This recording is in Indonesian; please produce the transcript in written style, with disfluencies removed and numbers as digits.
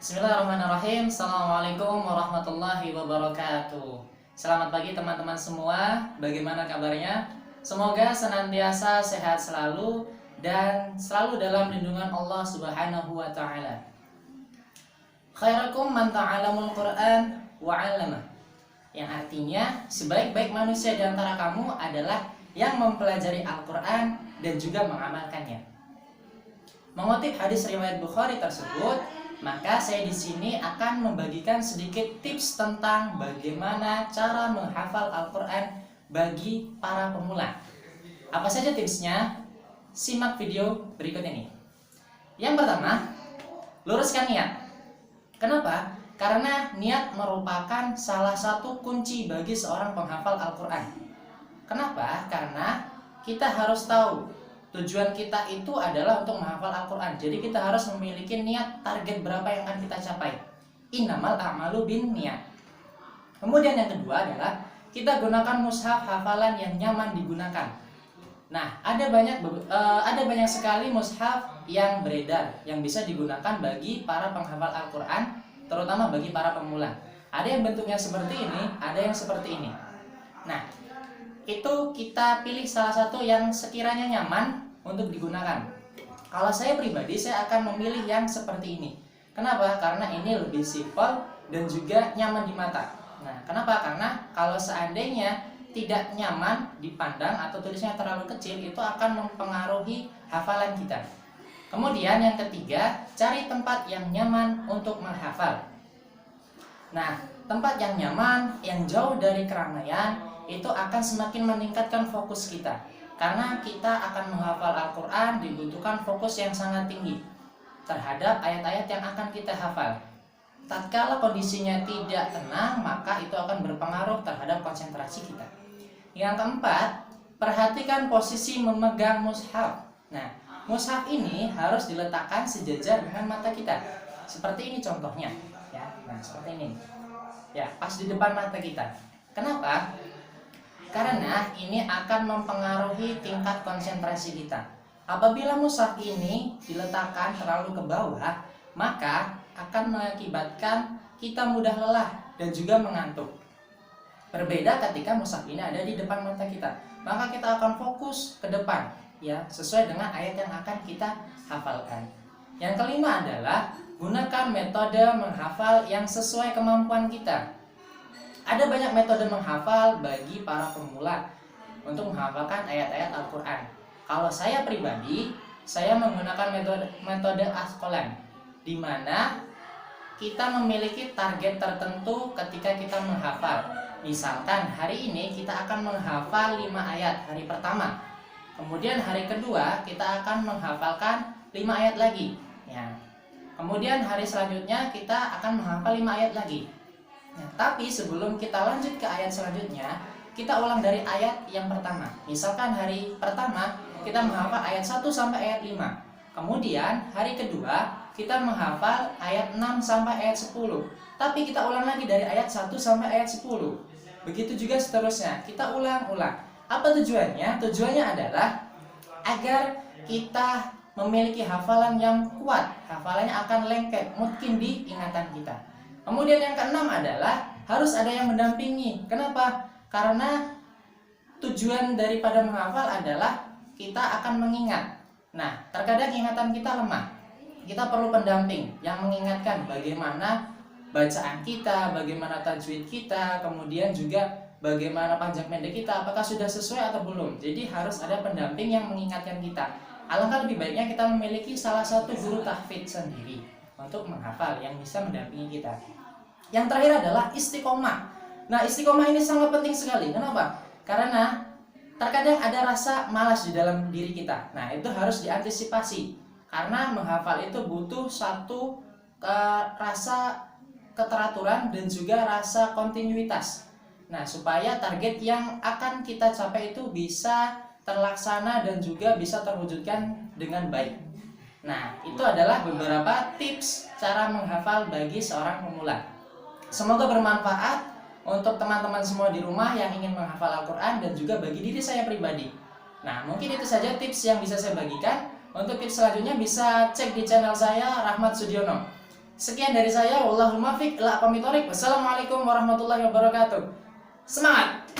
Bismillahirrahmanirrahim. Assalamualaikum warahmatullahi wabarakatuh. Selamat pagi teman-teman semua. Bagaimana kabarnya? Semoga senantiasa sehat selalu dan selalu dalam lindungan Allah Subhanahu wa taala. Khairukum man ta'allamul Qur'an wa 'allamah. Yang artinya sebaik-baik manusia di antara kamu adalah yang mempelajari Al-Qur'an dan juga mengamalkannya. Mengutip hadis riwayat Bukhari tersebut, maka saya di sini akan membagikan sedikit tips tentang bagaimana cara menghafal Al-Quran bagi para pemula. Apa saja tipsnya? Simak video berikut ini. Yang pertama, luruskan niat. Kenapa? Karena niat merupakan salah satu kunci bagi seorang penghafal Al-Quran. Kenapa? Karena kita harus tahu tujuan kita itu adalah untuk menghafal Al-Quran. Jadi kita harus memiliki niat target berapa yang akan kita capai. Innamal a'malu bin niat. Kemudian yang kedua adalah kita gunakan mushaf hafalan yang nyaman digunakan. Nah, ada banyak sekali mushaf yang beredar yang bisa digunakan bagi para penghafal Al-Quran, terutama bagi para pemula. Ada yang bentuknya seperti ini, ada yang seperti ini. Nah, itu kita pilih salah satu yang sekiranya nyaman untuk digunakan. Kalau saya pribadi, saya akan memilih yang seperti ini. Kenapa? Karena ini lebih simpel dan juga nyaman di mata. Nah, kenapa? Karena kalau seandainya tidak nyaman dipandang atau tulisnya terlalu kecil, itu akan mempengaruhi hafalan kita. Kemudian yang ketiga, cari tempat yang nyaman untuk menghafal. Nah, tempat yang nyaman, yang jauh dari keramaian, itu akan semakin meningkatkan fokus kita. Karena kita akan menghafal Al-Quran dibutuhkan fokus yang sangat tinggi terhadap ayat-ayat yang akan kita hafal. Tatkala kondisinya tidak tenang, maka itu akan berpengaruh terhadap konsentrasi kita. Yang keempat, perhatikan posisi memegang mushaf. Nah, mushaf ini harus diletakkan sejajar dengan mata kita. Seperti ini contohnya, ya. Nah, seperti ini. Ya, pas di depan mata kita. Kenapa? Karena ini akan mempengaruhi tingkat konsentrasi kita. Apabila mushaf ini diletakkan terlalu ke bawah, maka akan mengakibatkan kita mudah lelah dan juga mengantuk. Berbeda ketika mushaf ini ada di depan mata kita, maka kita akan fokus ke depan, ya, sesuai dengan ayat yang akan kita hafalkan. Yang kelima adalah gunakan metode menghafal yang sesuai kemampuan kita. Ada banyak metode menghafal bagi para pemula untuk menghafalkan ayat-ayat Al-Quran. Kalau saya pribadi, saya menggunakan metode Asqolan, di mana kita memiliki target tertentu ketika kita menghafal. Misalkan hari ini kita akan menghafal 5 ayat hari pertama. Kemudian hari kedua kita akan menghafalkan 5 ayat lagi. Ya. Kemudian hari selanjutnya kita akan menghafal 5 ayat lagi. Nah, tapi sebelum kita lanjut ke ayat selanjutnya, kita ulang dari ayat yang pertama. Misalkan hari pertama kita menghafal ayat 1 sampai ayat 5. Kemudian hari kedua kita menghafal ayat 6 sampai ayat 10. Tapi kita ulang lagi dari ayat 1 sampai ayat 10. Begitu juga seterusnya, kita ulang-ulang. Apa tujuannya? Tujuannya adalah agar kita memiliki hafalan yang kuat. Hafalannya akan lengket, mungkin di ingatan kita. Kemudian yang keenam adalah harus ada yang mendampingi. Kenapa? Karena tujuan daripada menghafal adalah kita akan mengingat. Nah, terkadang ingatan kita lemah. Kita perlu pendamping yang mengingatkan bagaimana bacaan kita, bagaimana tajwid kita, kemudian juga bagaimana panjang pendek kita, apakah sudah sesuai atau belum. Jadi harus ada pendamping yang mengingatkan kita. Alangkah lebih baiknya kita memiliki salah satu guru tahfidz sendiri untuk menghafal yang bisa mendampingi kita. Yang terakhir adalah istiqomah. Nah, istiqomah ini sangat penting sekali. Kenapa? Karena terkadang ada rasa malas di dalam diri kita. Nah, itu harus diantisipasi. Karena menghafal itu butuh satu rasa keteraturan dan juga rasa kontinuitas. Nah, supaya target yang akan kita capai itu bisa terlaksana dan juga bisa terwujudkan dengan baik. Nah, itu adalah beberapa tips cara menghafal bagi seorang pemula. Semoga bermanfaat untuk teman-teman semua di rumah yang ingin menghafal Al-Quran dan juga bagi diri saya pribadi. Nah, mungkin itu saja tips yang bisa saya bagikan. Untuk tips selanjutnya bisa cek di channel saya, Rahmat Sudiono. Sekian dari saya, wallahul muwaffiq ila aqwamit thoriq. Wassalamualaikum warahmatullahi wabarakatuh. Semangat!